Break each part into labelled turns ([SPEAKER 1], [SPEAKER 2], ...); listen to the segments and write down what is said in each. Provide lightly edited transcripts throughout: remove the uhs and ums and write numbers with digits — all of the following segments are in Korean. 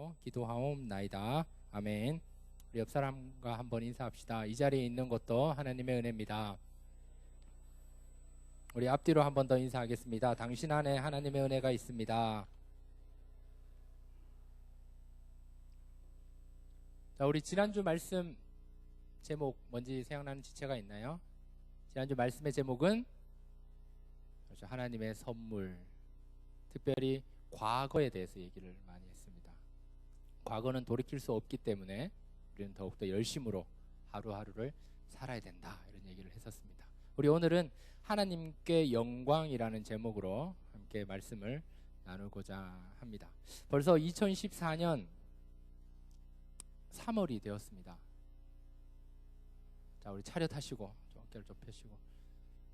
[SPEAKER 1] 이름으로 기도하옵나이다. 아멘. 우리 옆 사람과 한번 인사합시다. 이 자리에 있는 것도 하나님의 은혜입니다. 우리 앞뒤로 한 번 더 인사하겠습니다. 당신 안에 하나님의 은혜가 있습니다. 자, 우리 지난주 말씀 제목 뭔지 생각나는 지체가 있나요? 지난주 말씀의 제목은 그렇죠, 하나님의 선물. 특별히 과거에 대해서 얘기를 많이 했습니다. 과거는 돌이킬 수 없기 때문에 우리는 더욱더 열심으로 하루하루를 살아야 된다, 이런 얘기를 했었습니다. 우리 오늘은 하나님께 영광이라는 제목으로 함께 말씀을 나누고자 합니다. 벌써 2014년 3월이 되었습니다. 자, 우리 차렷하시고 어깨를 좀 펴시고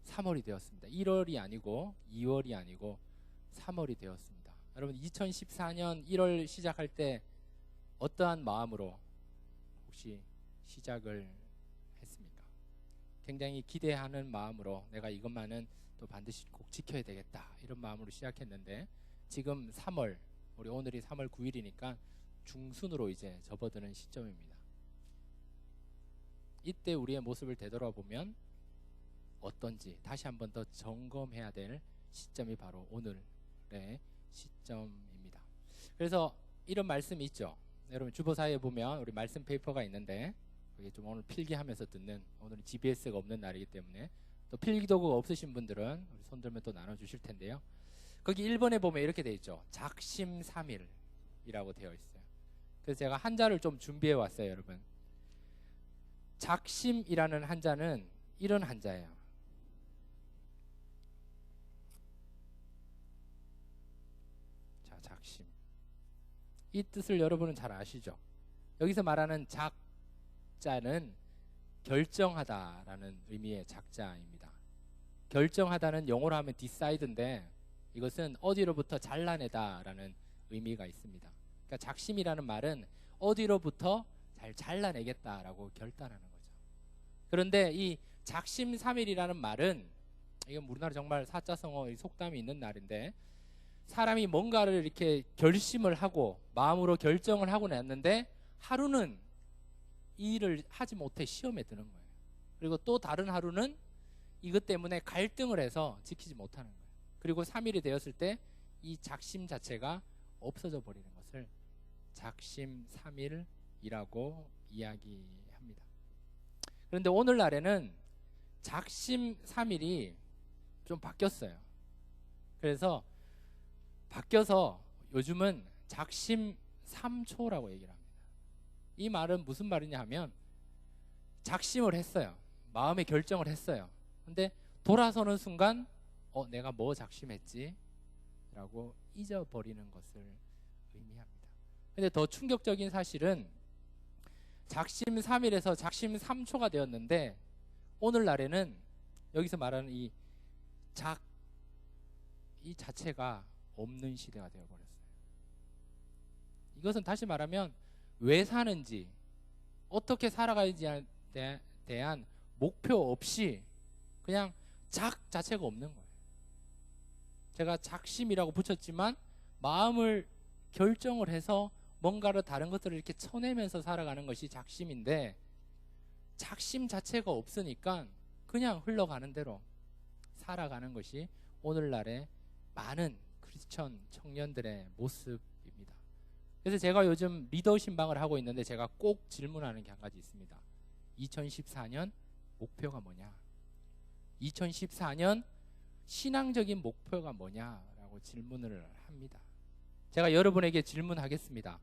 [SPEAKER 1] 3월이 되었습니다. 1월이 아니고 2월이 아니고 3월이 되었습니다. 여러분, 2014년 1월 시작할 때 어떠한 마음으로 혹시 시작을 했습니까? 굉장히 기대하는 마음으로 내가 이것만은 또 반드시 꼭 지켜야 되겠다, 이런 마음으로 시작했는데 지금 3월, 우리 오늘이 3월 9일이니까 중순으로 이제 접어드는 시점입니다. 이때 우리의 모습을 되돌아보면 어떤지 다시 한번 더 점검해야 될 시점이 바로 오늘의 시점입니다. 그래서 이런 말씀이 있죠. 여러분, 주보사에 보면 우리 말씀 페이퍼가 있는데 그게 좀 오늘 필기하면서 듣는, 오늘은 GBS가 없는 날이기 때문에 또 필기도구가 없으신 분들은 우리 손 들면 또 나눠주실 텐데요. 거기 1번에 보면 이렇게 되어 있죠. 작심삼일이라고 되어 있어요. 그래서 제가 한자를 좀 준비해 왔어요. 여러분, 작심이라는 한자는 이런 한자예요. 자, 작심, 이 뜻을 여러분은 잘 아시죠? 여기서 말하는 작자는 결정하다라는 의미의 작자입니다. 결정하다는 영어로 하면 decide인데 이것은 어디로부터 잘라내다라는 의미가 있습니다. 그러니까 작심이라는 말은 어디로부터 잘 잘라내겠다라고 결단하는 거죠. 그런데 이 작심삼일이라는 말은, 이건 우리나라 정말 사자성어 속담이 있는 날인데, 사람이 뭔가를 이렇게 결심을 하고 마음으로 결정을 하고 났는데 하루는 이 일을 하지 못해 시험에 드는 거예요. 그리고 또 다른 하루는 이것 때문에 갈등을 해서 지키지 못하는 거예요. 그리고 3일이 되었을 때 이 작심 자체가 없어져 버리는 것을 작심삼일이라고 이야기합니다. 그런데 오늘날에는 작심삼일이 좀 바뀌었어요. 그래서 바뀌어서 요즘은 작심삼초라고 얘기를 합니다. 이 말은 무슨 말이냐 하면, 작심을 했어요. 마음의 결정을 했어요. 근데 돌아서는 순간 내가 뭐 작심했지? 라고 잊어버리는 것을 의미합니다. 근데 더 충격적인 사실은 작심삼일에서 작심삼초가 되었는데 오늘날에는 여기서 말하는 이 자체가 없는 시대가 되어버렸어요. 이것은 다시 말하면 왜 사는지, 어떻게 살아가야지에 대한 목표 없이 그냥 자체가 없는 거예요. 제가 작심이라고 붙였지만 마음을 결정을 해서 뭔가를 다른 것들을 이렇게 쳐내면서 살아가는 것이 작심인데, 작심 자체가 없으니까 그냥 흘러가는 대로 살아가는 것이 오늘날의 많은 크리스천 청년들의 모습입니다. 그래서 제가 요즘 리더 신방을 하고 있는데 제가 꼭 질문하는 게 한 가지 있습니다. 2014년 목표가 뭐냐? 2014년 신앙적인 목표가 뭐냐라고 질문을 합니다. 제가 여러분에게 질문하겠습니다.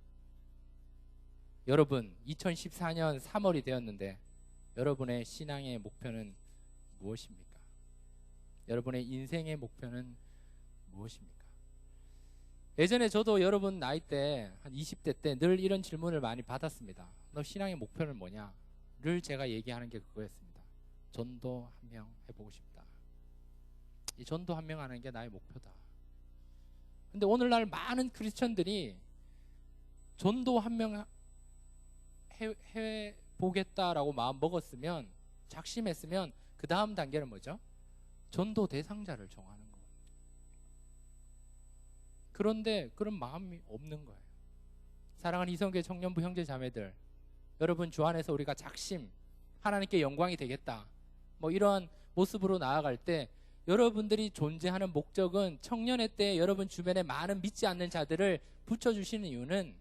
[SPEAKER 1] 여러분, 2014년 3월이 되었는데 여러분의 신앙의 목표는 무엇입니까? 여러분의 인생의 목표는 무엇입니까? 예전에 저도 여러분 나이 때, 한 20대 때 늘 이런 질문을 많이 받았습니다. 너 신앙의 목표는 뭐냐? 를 제가 얘기하는 게 그거였습니다. 전도 한 명 해보고 싶다. 이 전도 한 명 하는 게 나의 목표다. 근데 오늘날 많은 크리스천들이 전도 한 명 해보겠다라고 마음 먹었으면, 작심했으면 그 다음 단계는 뭐죠? 전도 대상자를 정하는 거예요. 그런데 그런 마음이 없는 거예요. 사랑하는 이성교회 청년부 형제 자매들, 여러분 주 안에서 우리가 작심, 하나님께 영광이 되겠다, 뭐 이런 모습으로 나아갈 때 여러분들이 존재하는 목적은 청년의 때 여러분 주변에 많은 믿지 않는 자들을 붙여주시는 이유는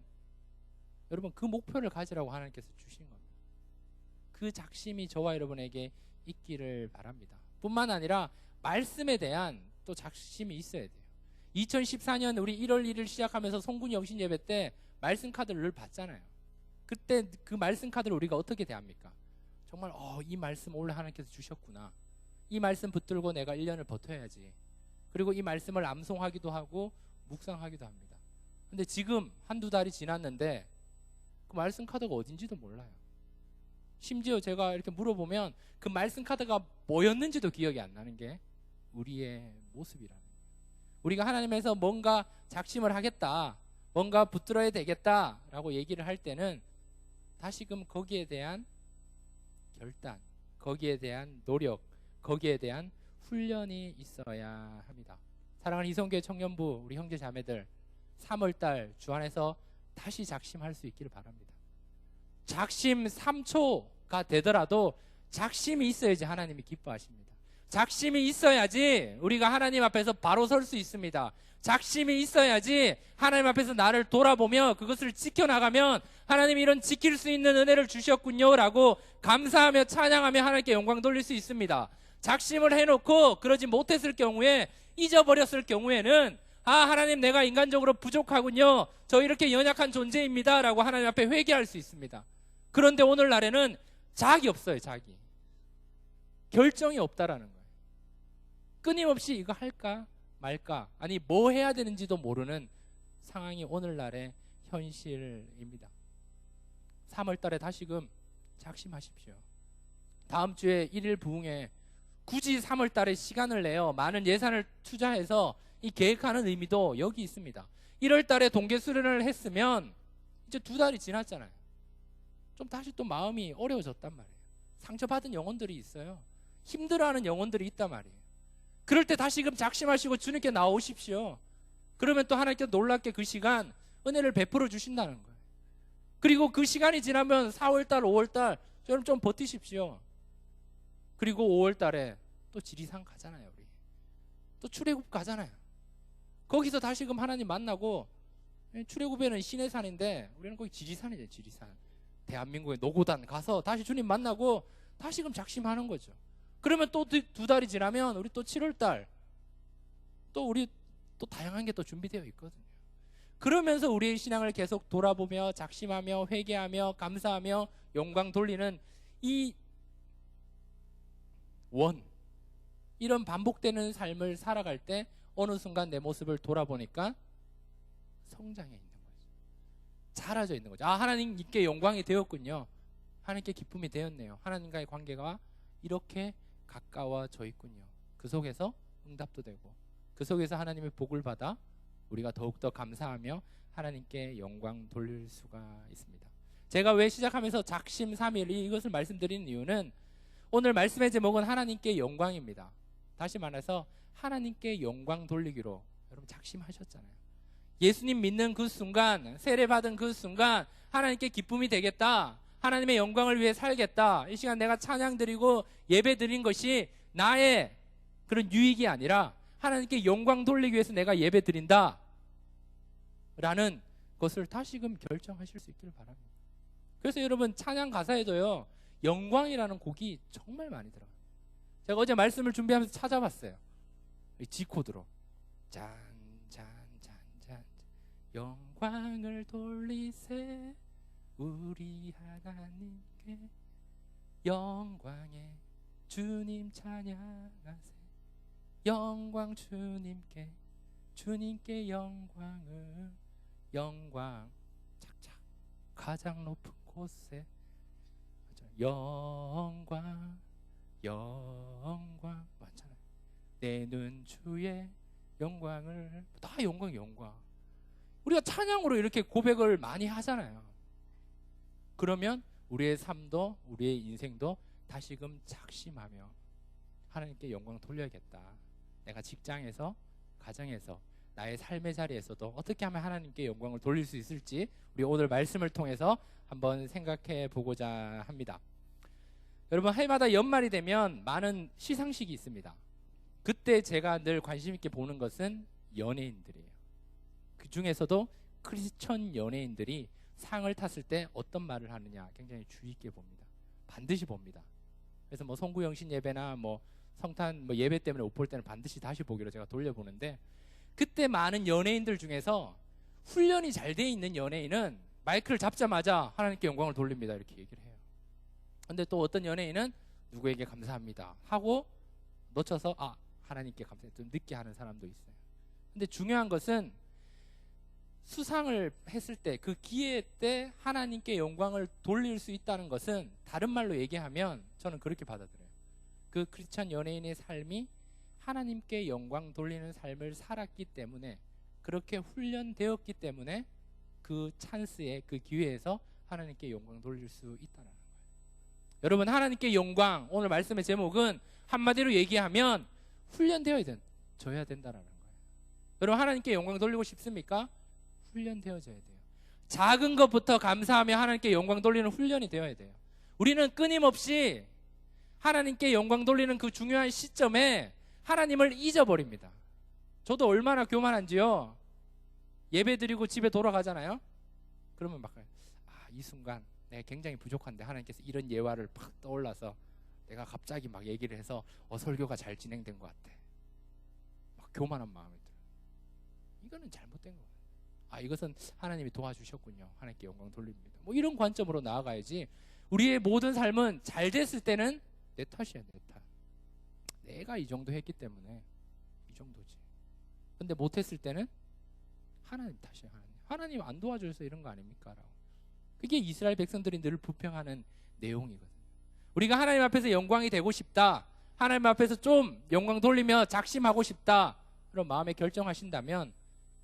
[SPEAKER 1] 여러분 그 목표를 가지라고 하나님께서 주신 겁니다. 그 작심이 저와 여러분에게 있기를 바랍니다. 뿐만 아니라 말씀에 대한 또 작심이 있어야 돼요. 2014년 우리 1월 1일 시작하면서 송군이 영신 예배 때 말씀 카드를 늘 받잖아요. 그때 그 말씀 카드를 우리가 어떻게 대합니까? 정말 이 말씀 오늘 하나님께서 주셨구나, 이 말씀 붙들고 내가 1년을 버텨야지, 그리고 이 말씀을 암송하기도 하고 묵상하기도 합니다. 근데 지금 한두 달이 지났는데 그 말씀 카드가 어딘지도 몰라요. 심지어 제가 이렇게 물어보면 그 말씀 카드가 뭐였는지도 기억이 안 나는 게 우리의 모습이라는 거예요. 우리가 하나님에서 뭔가 작심을 하겠다, 뭔가 붙들어야 되겠다라고 얘기를 할 때는 다시금 거기에 대한 결단, 거기에 대한 노력, 거기에 대한 훈련이 있어야 합니다. 사랑하는 이성교회 청년부 우리 형제 자매들, 3월달 주 안에서 다시 작심할 수 있기를 바랍니다. 작심 3초가 되더라도 작심이 있어야지 하나님이 기뻐하십니다. 작심이 있어야지 우리가 하나님 앞에서 바로 설 수 있습니다. 작심이 있어야지 하나님 앞에서 나를 돌아보며 그것을 지켜나가면 하나님이 이런 지킬 수 있는 은혜를 주셨군요 라고 감사하며 찬양하며 하나님께 영광 돌릴 수 있습니다. 작심을 해놓고 그러지 못했을 경우에, 잊어버렸을 경우에는 하나님 내가 인간적으로 부족하군요, 저 이렇게 연약한 존재입니다 라고 하나님 앞에 회개할 수 있습니다. 그런데 오늘날에는 자학이 없어요. 자기 결정이 없다라는 거예요. 끊임없이 이거 할까 말까, 아니 뭐 해야 되는지도 모르는 상황이 오늘날의 현실입니다. 3월달에 다시금 작심하십시오. 다음 주에 1일 부흥에 굳이 3월달에 시간을 내어 많은 예산을 투자해서 이 계획하는 의미도 여기 있습니다. 1월달에 동계 수련을 했으면 이제 2달이 지났잖아요. 좀 다시 또 마음이 어려워졌단 말이에요. 상처받은 영혼들이 있어요. 힘들어하는 영혼들이 있단 말이에요. 그럴 때 다시금 작심하시고 주님께 나오십시오. 그러면 또 하나님께서 놀랍게 그 시간 은혜를 베풀어 주신다는 거예요. 그리고 그 시간이 지나면 4월달, 5월달 여러분 좀 버티십시오. 그리고 5월달에 또 지리산 가잖아요. 우리 또 출애굽 가잖아요. 거기서 다시금 하나님 만나고, 출애굽에는 시내산인데 우리는 거기 지리산이죠. 지리산, 대한민국의 노고단 가서 다시 주님 만나고 다시금 작심하는 거죠. 그러면 또 2달이 지나면 우리 또 7월달 또 우리 또 다양한 게 또 준비되어 있거든요. 그러면서 우리의 신앙을 계속 돌아보며 작심하며 회개하며 감사하며 영광 돌리는 이 이런 반복되는 삶을 살아갈 때 어느 순간 내 모습을 돌아보니까 성장해 있는 거죠. 자라져 있는 거죠. 하나님께 영광이 되었군요. 하나님께 기쁨이 되었네요. 하나님과의 관계가 이렇게 가까워져 있군요. 그 속에서 응답도 되고, 그 속에서 하나님의 복을 받아 우리가 더욱더 감사하며 하나님께 영광 돌릴 수가 있습니다. 제가 왜 시작하면서 작심 3일 이것을 말씀드리는 이유는 오늘 말씀의 제목은 하나님께 영광입니다. 다시 말해서 하나님께 영광 돌리기로 여러분 작심하셨잖아요. 예수님 믿는 그 순간, 세례받은 그 순간 하나님께 기쁨이 되겠다, 하나님의 영광을 위해 살겠다, 이 시간 내가 찬양 드리고 예배 드린 것이 나의 그런 유익이 아니라 하나님께 영광 돌리기 위해서 내가 예배 드린다 라는 것을 다시금 결정하실 수 있기를 바랍니다. 그래서 여러분 찬양 가사에도요 영광이라는 곡이 정말 많이 들어가요. 제가 어제 말씀을 준비하면서 찾아봤어요. G코드로 짠짠짠짠 영광을 돌리세 우리 하나님께 영광의 주님 찬양하세 영광 주님께 영광을 영광 착착 가장 높은 곳에 영광 많잖아요. 내 눈 주의 영광을 다 영광 우리가 찬양으로 이렇게 고백을 많이 하잖아요. 그러면 우리의 삶도 우리의 인생도 다시금 작심하며 하나님께 영광 돌려야겠다. 내가 직장에서 가정에서 나의 삶의 자리에서도 어떻게 하면 하나님께 영광을 돌릴 수 있을지 우리 오늘 말씀을 통해서 한번 생각해 보고자 합니다. 여러분, 해마다 연말이 되면 많은 시상식이 있습니다. 그때 제가 늘 관심 있게 보는 것은 연예인들이에요. 그 중에서도 크리스천 연예인들이 상을 탔을 때 어떤 말을 하느냐 굉장히 주의 있게 봅니다. 반드시 봅니다. 그래서 뭐 송구영신 예배나 뭐 성탄 뭐 예배 때문에 못 볼 때는 반드시 다시 보기로 제가 돌려보는데, 그때 많은 연예인들 중에서 훈련이 잘 돼 있는 연예인은 마이크를 잡자마자 하나님께 영광을 돌립니다 이렇게 얘기를 해요. 근데 또 어떤 연예인은 누구에게 감사합니다 하고 놓쳐서 하나님께 감사해 좀 늦게 하는 사람도 있어요. 근데 중요한 것은 수상을 했을 때 그 기회 때 하나님께 영광을 돌릴 수 있다는 것은, 다른 말로 얘기하면 저는 그렇게 받아들여요. 그 크리스찬 연예인의 삶이 하나님께 영광 돌리는 삶을 살았기 때문에, 그렇게 훈련되었기 때문에 그 찬스에, 그 기회에서 하나님께 영광 돌릴 수 있다는 거예요. 여러분, 하나님께 영광, 오늘 말씀의 제목은 한마디로 얘기하면 훈련되어야 져야 된다는 거예요. 여러분, 하나님께 영광 돌리고 싶습니까? 훈련되어져야 돼요. 작은 것부터 감사하며 하나님께 영광 돌리는 훈련이 되어야 돼요. 우리는 끊임없이 하나님께 영광 돌리는 그 중요한 시점에 하나님을 잊어버립니다. 저도 얼마나 교만한지요. 예배 드리고 집에 돌아가잖아요. 그러면 막 이 순간 내가 굉장히 부족한데 하나님께서 이런 예화를 팍 떠올라서 내가 갑자기 막 얘기를 해서 설교가 잘 진행된 것 같아. 막 교만한 마음이 들어요. 이거는 잘못된 거예요. 이것은 하나님이 도와주셨군요. 하나님께 영광 돌립니다. 뭐 이런 관점으로 나아가야지. 우리의 모든 삶은 잘 됐을 때는 내 탓이야, 내 탓. 내가 이 정도 했기 때문에 이 정도지. 근데 못했을 때는 하나님 탓이야. 하나님 안 도와줘서 이런 거 아닙니까? 라고. 그게 이스라엘 백성들이 늘 불평하는 내용이거든요. 우리가 하나님 앞에서 영광이 되고 싶다, 하나님 앞에서 좀 영광 돌리며 작심하고 싶다, 그런 마음에 결정하신다면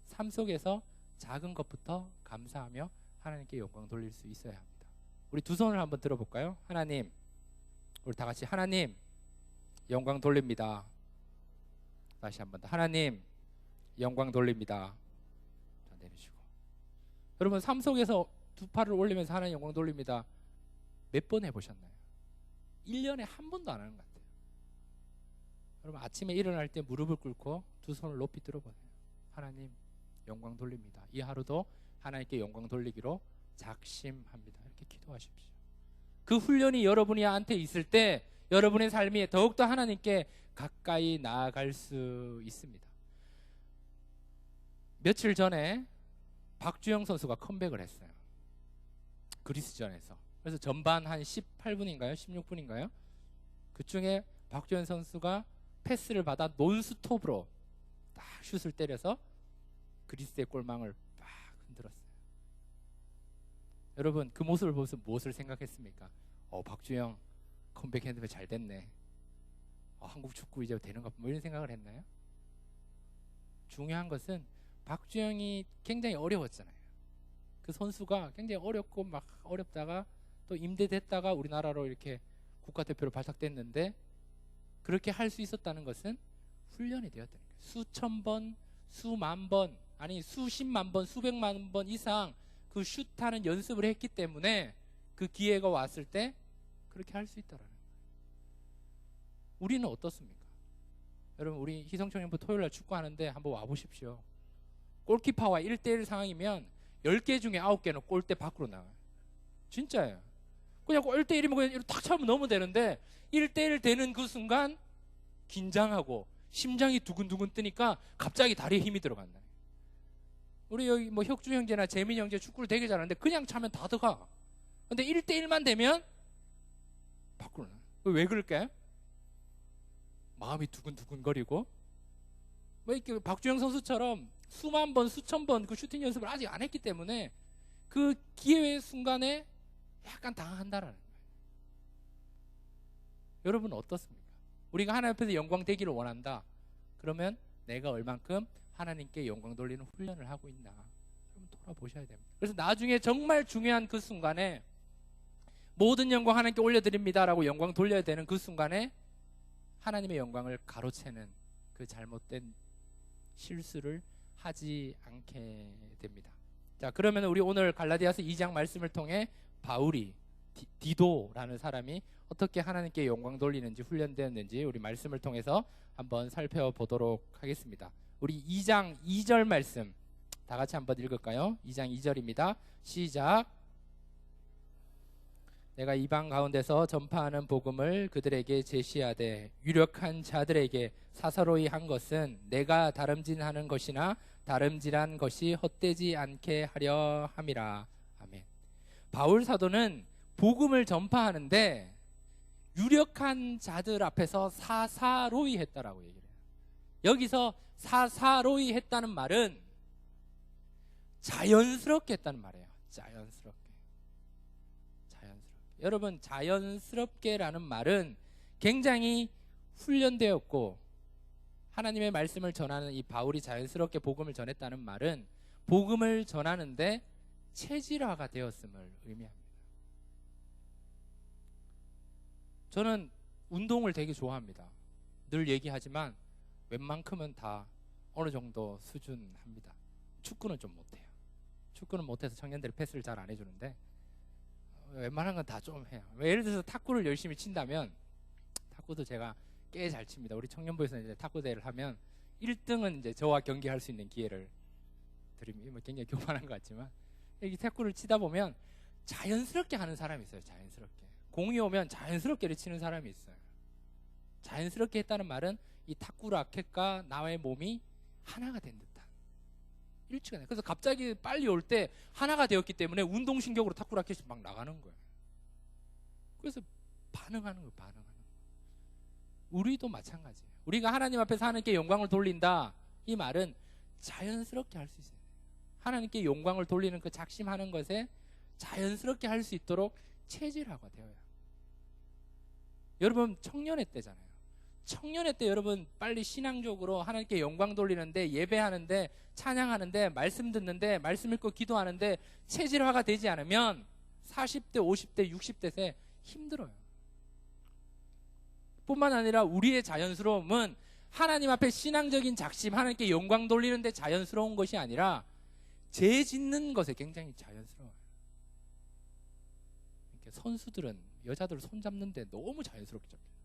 [SPEAKER 1] 삶 속에서 작은 것부터 감사하며 하나님께 영광 돌릴 수 있어야 합니다. 우리 두 손을 한번 들어볼까요? 하나님, 우리 다 같이 하나님 영광 돌립니다. 다시 한번 더. 하나님 영광 돌립니다. 자, 내리시고. 여러분, 삶 속에서 두 팔을 올리면서 하나님 영광 돌립니다 몇 번 해보셨나요? 1년에 한 번도 안 하는 것 같아요. 여러분, 아침에 일어날 때 무릎을 꿇고 두 손을 높이 들어보세요. 하나님 영광 돌립니다. 이 하루도 하나님께 영광 돌리기로 작심합니다. 이렇게 기도하십시오. 그 훈련이 여러분한테 있을 때 여러분의 삶이 더욱더 하나님께 가까이 나아갈 수 있습니다. 며칠 전에 박주영 선수가 컴백을 했어요. 그리스전에서. 그래서 전반 한 18분인가요? 16분인가요? 그중에 박주영 선수가 패스를 받아 논스톱으로 딱 슛을 때려서 그리스의 골망을 막 흔들었어요. 여러분, 그 모습을 보면서 무엇을 생각했습니까? 박주영 컴백했는데 잘 됐네. 한국 축구 이제 되는 것, 뭐 이런 생각을 했나요? 중요한 것은 박주영이 굉장히 어려웠잖아요. 그 선수가 굉장히 어렵고 막 어렵다가 또 임대됐다가 우리나라로 이렇게 국가대표로 발탁됐는데, 그렇게 할 수 있었다는 것은 훈련이 되었다는 거예요. 수천 번, 수만 번, 아니 수십만 번, 수백만 번 이상 그 슛하는 연습을 했기 때문에 그 기회가 왔을 때 그렇게 할 수 있다라는 거예요. 우리는 어떻습니까? 여러분, 우리 희성청년부 토요일날 축구하는데 한번 와보십시오. 골키퍼와 1대1 상황이면 10개 중에 9개는 골대 밖으로 나와요. 진짜예요. 그냥 1대1이면 그냥 이렇게 탁 차면 넣으면 되는데 1대1 되는 그 순간 긴장하고 심장이 두근두근 뜨니까 갑자기 다리에 힘이 들어간다. 우리 여기 뭐 혁주 형제나 재민 형제 축구를 되게 잘하는데 그냥 차면 다 들어가. 근데 1대1만 되면 밖으로 나와요. 왜 그럴까요? 마음이 두근두근거리고, 왜 이렇게 박주영 선수처럼 수만 번, 수천 번 그 슈팅 연습을 아직 안 했기 때문에 그 기회의 순간에 약간 당황한다라는 거예요. 여러분은 어떻습니까? 우리가 하나님 앞에서 영광 되기를 원한다. 그러면 내가 얼만큼 하나님께 영광 돌리는 훈련을 하고 있나, 여러분 돌아보셔야 됩니다. 그래서 나중에 정말 중요한 그 순간에 모든 영광 하나님께 올려드립니다라고 영광 돌려야 되는 그 순간에 하나님의 영광을 가로채는 그 잘못된 실수를 하지 않게 됩니다. 자, 그러면 우리 오늘 갈라디아서 2장 말씀을 통해 바울이 디도라는 사람이 어떻게 하나님께 영광 돌리는지 훈련되었는지 우리 말씀을 통해서 한번 살펴보도록 하겠습니다. 우리 2장 2절 말씀 다 같이 한번 읽을까요? 2장 2절입니다. 시작. 내가 이방 가운데서 전파하는 복음을 그들에게 제시하되 유력한 자들에게 사사로이 한 것은 내가 다름질하는 것이나 다름질한 것이 헛되지 않게 하려 함이라. 아멘. 바울 사도는 복음을 전파하는데 유력한 자들 앞에서 사사로이 했다라고 얘기를 해요. 여기서 사사로이 했다는 말은 자연스럽게 했다는 말이에요. 자연스럽게. 여러분, 자연스럽게라는 말은 굉장히 훈련되었고 하나님의 말씀을 전하는 이 바울이 자연스럽게 복음을 전했다는 말은 복음을 전하는데 체질화가 되었음을 의미합니다. 저는 운동을 되게 좋아합니다. 늘 얘기하지만 웬만큼은 다 어느 정도 수준 합니다. 축구는 좀 못해요. 축구는 못해서 청년들이 패스를 잘 안 해주는데 웬만한 건 다 좀 해요. 예를 들어서 탁구를 열심히 친다면 탁구도 제가 꽤 잘 칩니다. 우리 청년부에서 이제 탁구 대회를 하면 1등은 이제 저와 경기할 수 있는 기회를 드립니다. 굉장히 교만한 것 같지만 이 탁구를 치다 보면 자연스럽게 하는 사람이 있어요. 자연스럽게 공이 오면 자연스럽게 치는 사람이 있어요. 자연스럽게 했다는 말은 이 탁구 라켓과 나의 몸이 하나가 된 듯한 일치가 돼요. 그래서 갑자기 빨리 올 때 하나가 되었기 때문에 운동신경으로 탁구 라켓이 막 나가는 거예요. 그래서 반응하는 거예요. 반응하는 거예요. 우리도 마찬가지예요. 우리가 하나님 앞에서 하나님께 영광을 돌린다, 이 말은 자연스럽게 할 수 있어요. 하나님께 영광을 돌리는 그 작심하는 것에 자연스럽게 할 수 있도록 체질화가 되어요. 여러분 청년회 때잖아요. 청년회 때 여러분 빨리 신앙적으로 하나님께 영광 돌리는데, 예배하는데, 찬양하는데, 말씀 듣는데, 말씀 읽고 기도하는데 체질화가 되지 않으면 40대, 50대, 60대 때 힘들어요. 뿐만 아니라 우리의 자연스러움은 하나님 앞에 신앙적인 작심, 하나님께 영광 돌리는데 자연스러운 것이 아니라 죄 짓는 것에 굉장히 자연스러워요. 선수들은 여자들 손 잡는데 너무 자연스럽게 잡혀요.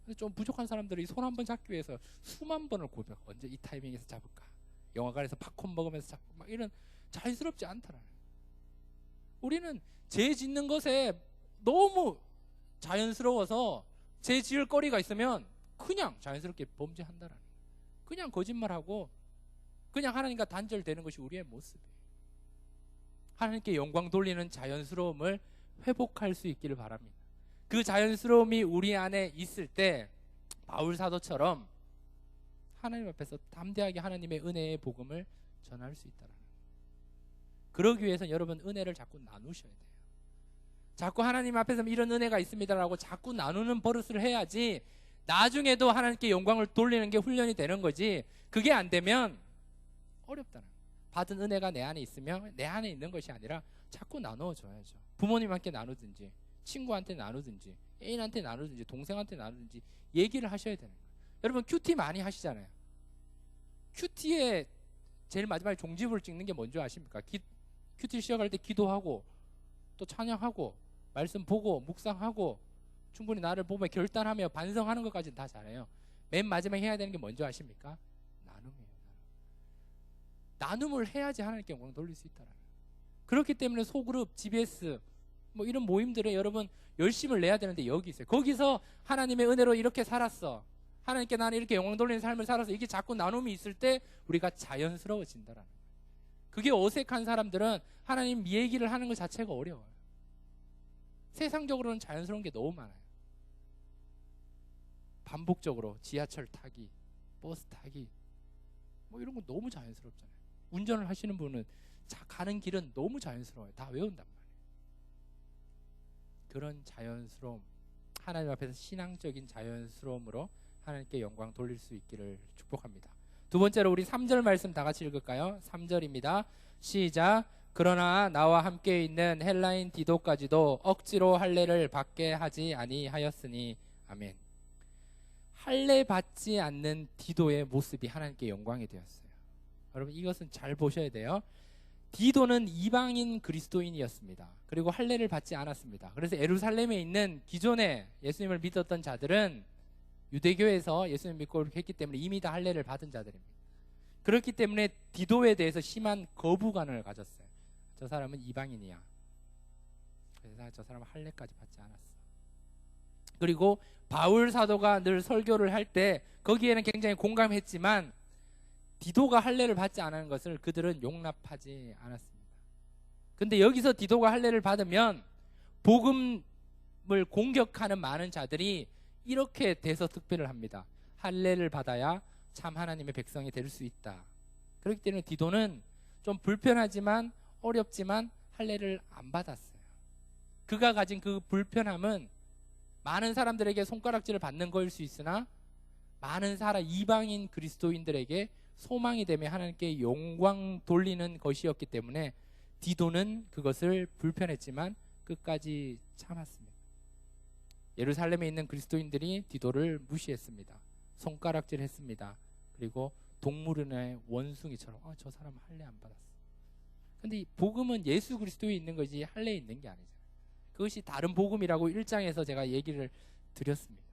[SPEAKER 1] 근데 좀 부족한 사람들이 손 한 번 잡기 위해서 수만 번을 고백. 언제 이 타이밍에서 잡을까? 영화관에서 팝콘 먹으면서 잡고 막 이런 자연스럽지 않더라. 우리는 죄 짓는 것에 너무 자연스러워서 죄 지을 거리가 있으면 그냥 자연스럽게 범죄한다라는 거예요. 그냥 거짓말하고 그냥 하나님과 단절되는 것이 우리의 모습이에요. 하나님께 영광 돌리는 자연스러움을 회복할 수 있기를 바랍니다. 그 자연스러움이 우리 안에 있을 때 바울 사도처럼 하나님 앞에서 담대하게 하나님의 은혜의 복음을 전할 수 있다는 거예요. 그러기 위해서는 여러분 은혜를 자꾸 나누셔야 돼요. 자꾸 하나님 앞에서 이런 은혜가 있습니다라고 자꾸 나누는 버릇을 해야지 나중에도 하나님께 영광을 돌리는 게 훈련이 되는 거지. 그게 안 되면 어렵다는 거예요. 받은 은혜가 내 안에 있으면 내 안에 있는 것이 아니라 자꾸 나누어줘야죠. 부모님한테 나누든지, 친구한테 나누든지, 애인한테 나누든지, 동생한테 나누든지 얘기를 하셔야 되는 거예요. 여러분 큐티 많이 하시잖아요. 큐티에 제일 마지막에 종지부를 찍는 게 뭔지 아십니까? 큐티 시작할 때 기도하고 또 찬양하고 말씀 보고 묵상하고 충분히 나를 보며 결단하며 반성하는 것까지는 다 잘해요. 맨 마지막에 해야 되는 게 뭔지 아십니까? 나눔이에요. 나눔을 해야지 하나님께 영광 돌릴 수 있다라는 거예요. 그렇기 때문에 소그룹, GBS 뭐 이런 모임들에 여러분 열심을 내야 되는데 여기 있어요. 거기서 하나님의 은혜로 이렇게 살았어, 하나님께 나는 이렇게 영광 돌리는 삶을 살아서, 이게 자꾸 나눔이 있을 때 우리가 자연스러워진다라는 거예요. 그게 어색한 사람들은 하나님 얘기를 하는 것 자체가 어려워요. 세상적으로는 자연스러운 게 너무 많아요. 반복적으로 지하철 타기, 버스 타기 뭐 이런 거 너무 자연스럽잖아요. 운전을 하시는 분은 가는 길은 너무 자연스러워요. 다 외운단 말이에요. 그런 자연스러움, 하나님 앞에서 신앙적인 자연스러움으로 하나님께 영광 돌릴 수 있기를 축복합니다. 두 번째로 우리 3절 말씀 다 같이 읽을까요? 3절입니다. 시작. 그러나 나와 함께 있는 헬라인 디도까지도 억지로 할례를 받게 하지 아니하였으니. 아멘. 할례 받지 않는 디도의 모습이 하나님께 영광이 되었어요. 여러분 이것은 잘 보셔야 돼요. 디도는 이방인 그리스도인이었습니다. 그리고 할례를 받지 않았습니다. 그래서 예루살렘에 있는 기존에 예수님을 믿었던 자들은 유대교에서 예수님 믿고 했기 때문에 이미 다 할례를 받은 자들입니다. 그렇기 때문에 디도에 대해서 심한 거부감을 가졌어요. 저 사람은 이방인이야. 그래서 저 사람은 할례까지 받지 않았어. 그리고 바울 사도가 늘 설교를 할 때 거기에는 굉장히 공감했지만 디도가 할례를 받지 않은 것을 그들은 용납하지 않았습니다. 근데 여기서 디도가 할례를 받으면 복음을 공격하는 많은 자들이 이렇게 대서특필을 합니다. 할례를 받아야 참 하나님의 백성이 될 수 있다. 그렇기 때문에 디도는 좀 불편하지만 어렵지만 할례를 안 받았어요. 그가 가진 그 불편함은 많은 사람들에게 손가락질을 받는 거일 수 있으나 많은 이방인 그리스도인들에게 소망이 되며 하나님께 영광 돌리는 것이었기 때문에 디도는 그것을 불편했지만 끝까지 참았습니다. 예루살렘에 있는 그리스도인들이 디도를 무시했습니다. 손가락질 했습니다. 그리고 동물원의 원숭이처럼 저 사람은 할례 안 받았어. 근데 이 복음은 예수 그리스도에 있는 거지 할례에 있는 게 아니잖아요. 그것이 다른 복음이라고 1장에서 제가 얘기를 드렸습니다.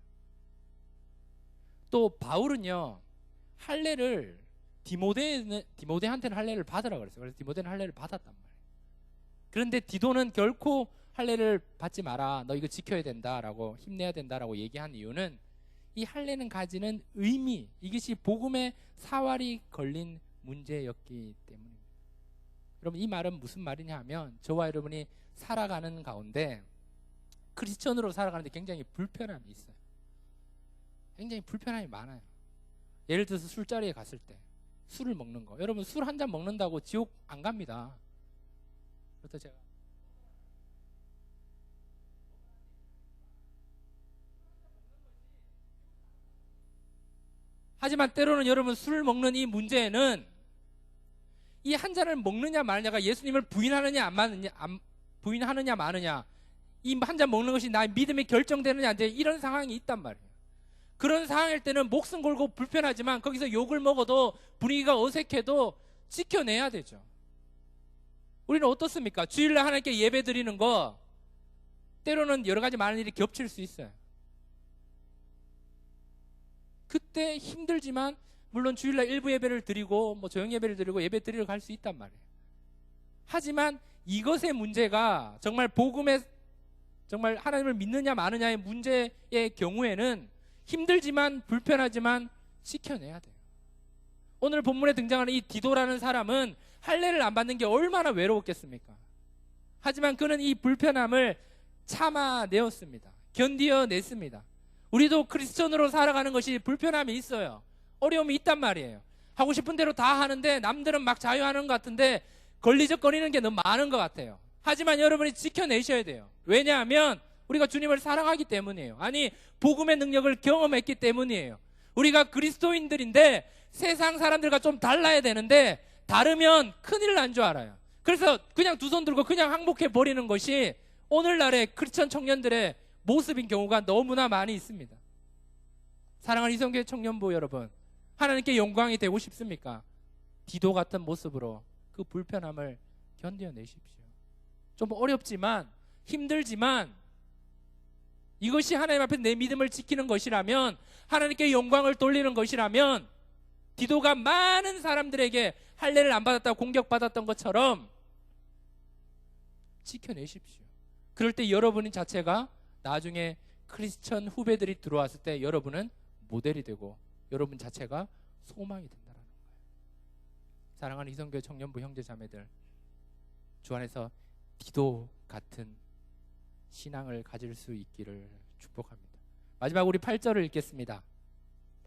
[SPEAKER 1] 또 바울은요 할례를 디모데한테는 할례를 받으라 그랬어요. 그래서 디모데는 할례를 받았단 말이에요. 그런데 디도는 결코 할례를 받지 마라. 너 이거 지켜야 된다라고 힘내야 된다라고 얘기한 이유는 이 할례는 가지는 의미, 이것이 복음의 사활이 걸린 문제였기 때문입니다. 여러분 이 말은 무슨 말이냐 하면 저와 여러분이 살아가는 가운데 크리스천으로 살아가는데 굉장히 불편함이 있어요. 굉장히 불편함이 많아요. 예를 들어서 술자리에 갔을 때 술을 먹는 거. 여러분 술 한 잔 먹는다고 지옥 안 갑니다. 그렇다 제가 하지만 때로는 여러분 술 먹는 이 문제는 이 한 잔을 먹느냐 마느냐가 예수님을 부인하느냐 부인하느냐 마느냐 이 한 잔 먹는 것이 나의 믿음이 결정되느냐 안 돼 이런 상황이 있단 말이에요. 그런 상황일 때는 목숨 걸고 불편하지만 거기서 욕을 먹어도 분위기가 어색해도 지켜내야 되죠. 우리는 어떻습니까? 주일날 하나님께 예배 드리는 거 때로는 여러 가지 많은 일이 겹칠 수 있어요. 그때 힘들지만 물론 주일날 일부 예배를 드리고 조용 예배를 드리고 예배 드리러 갈 수 있단 말이에요. 하지만 이것의 문제가 정말 복음의 정말 하나님을 믿느냐 마느냐의 문제의 경우에는 힘들지만 불편하지만 지켜내야 돼요. 오늘 본문에 등장하는 이 디도라는 사람은 할례를 안 받는 게 얼마나 외로웠겠습니까? 하지만 그는 이 불편함을 참아내었습니다. 견디어냈습니다. 우리도 크리스천으로 살아가는 것이 불편함이 있어요. 어려움이 있단 말이에요. 하고 싶은 대로 다 하는데 남들은 막 자유하는 것 같은데 걸리적거리는 게 너무 많은 것 같아요. 하지만 여러분이 지켜내셔야 돼요. 왜냐하면 우리가 주님을 사랑하기 때문이에요. 아니 복음의 능력을 경험했기 때문이에요. 우리가 그리스도인들인데 세상 사람들과 좀 달라야 되는데 다르면 큰일 난 줄 알아요. 그래서 그냥 두 손 들고 그냥 항복해 버리는 것이 오늘날의 크리스천 청년들의 모습인 경우가 너무나 많이 있습니다. 사랑하는 이성교회 청년부 여러분, 하나님께 영광이 되고 싶습니까? 디도 같은 모습으로 그 불편함을 견뎌내십시오. 좀 어렵지만 힘들지만 이것이 하나님 앞에 내 믿음을 지키는 것이라면, 하나님께 영광을 돌리는 것이라면, 디도가 많은 사람들에게 할례를 안 받았다고 공격받았던 것처럼 지켜내십시오. 그럴 때 여러분 자체가 나중에 크리스천 후배들이 들어왔을 때 여러분은 모델이 되고 여러분 자체가 소망이 된다는 거예요. 사랑하는 이성교회 청년부 형제 자매들, 주 안에서 디도 같은 신앙을 가질 수 있기를 축복합니다. 마지막 우리 8절을 읽겠습니다.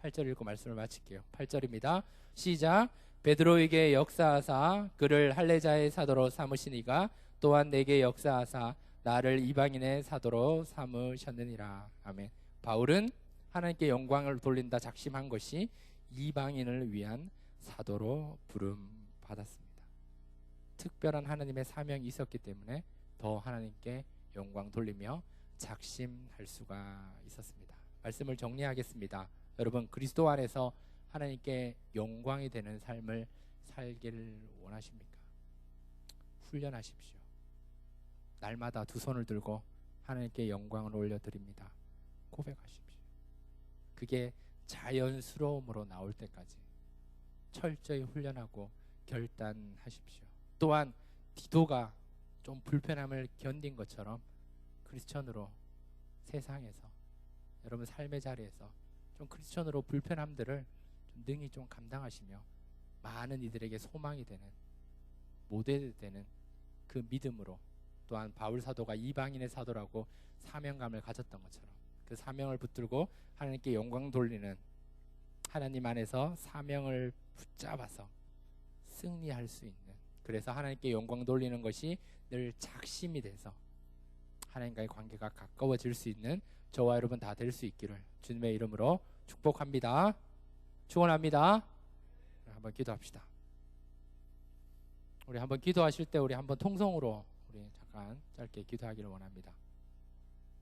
[SPEAKER 1] 8절 읽고 말씀을 마칠게요. 8절입니다. 시작. 베드로에게 역사하사 그를 할례자의 사도로 삼으시니가 또한 내게 역사하사 나를 이방인의 사도로 삼으셨느니라. 아멘. 바울은 하나님께 영광을 돌린다 작심한 것이 이방인을 위한 사도로 부름 받았습니다. 특별한 하나님의 사명이 있었기 때문에 더 하나님께 영광 돌리며 작심할 수가 있었습니다. 말씀을 정리하겠습니다. 여러분, 그리스도 안에서 하나님께 영광이 되는 삶을 살기를 원하십니까? 훈련하십시오. 날마다 두 손을 들고 하나님께 영광을 올려드립니다. 고백하십시오. 그게 자연스러움으로 나올 때까지 철저히 훈련하고 결단하십시오. 또한 디도가 좀 불편함을 견딘 것처럼 크리스천으로 세상에서 여러분 삶의 자리에서 좀 크리스천으로 불편함들을 좀 능히 좀 감당하시며 많은 이들에게 소망이 되는 모델이 되는 그 믿음으로 또한 바울 사도가 이방인의 사도라고 사명감을 가졌던 것처럼 그 사명을 붙들고 하나님께 영광 돌리는 하나님 안에서 사명을 붙잡아서 승리할 수 있는 그래서 하나님께 영광 돌리는 것이 늘 작심이 돼서 하나님과의 관계가 가까워질 수 있는 저와 여러분 다 될 수 있기를 주님의 이름으로 축복합니다. 축원합니다. 한번 기도합시다. 우리 한번 기도하실 때 우리 한번 통성으로 우리 잠깐 짧게 기도하기를 원합니다.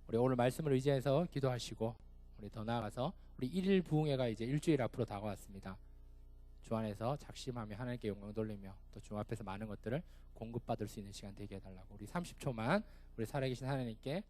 [SPEAKER 1] 우리 오늘 말씀을 의지해서 기도하시고 우리 더 나아가서 우리 1일 부흥회가 이제 일주일 앞으로 다가왔습니다. 주 안에서 작심하며 하나님께 영광 돌리며 또 주 앞에서 많은 것들을 공급받을 수 있는 시간 되게 해달라고 우리 30초만 우리 살아계신 하나님께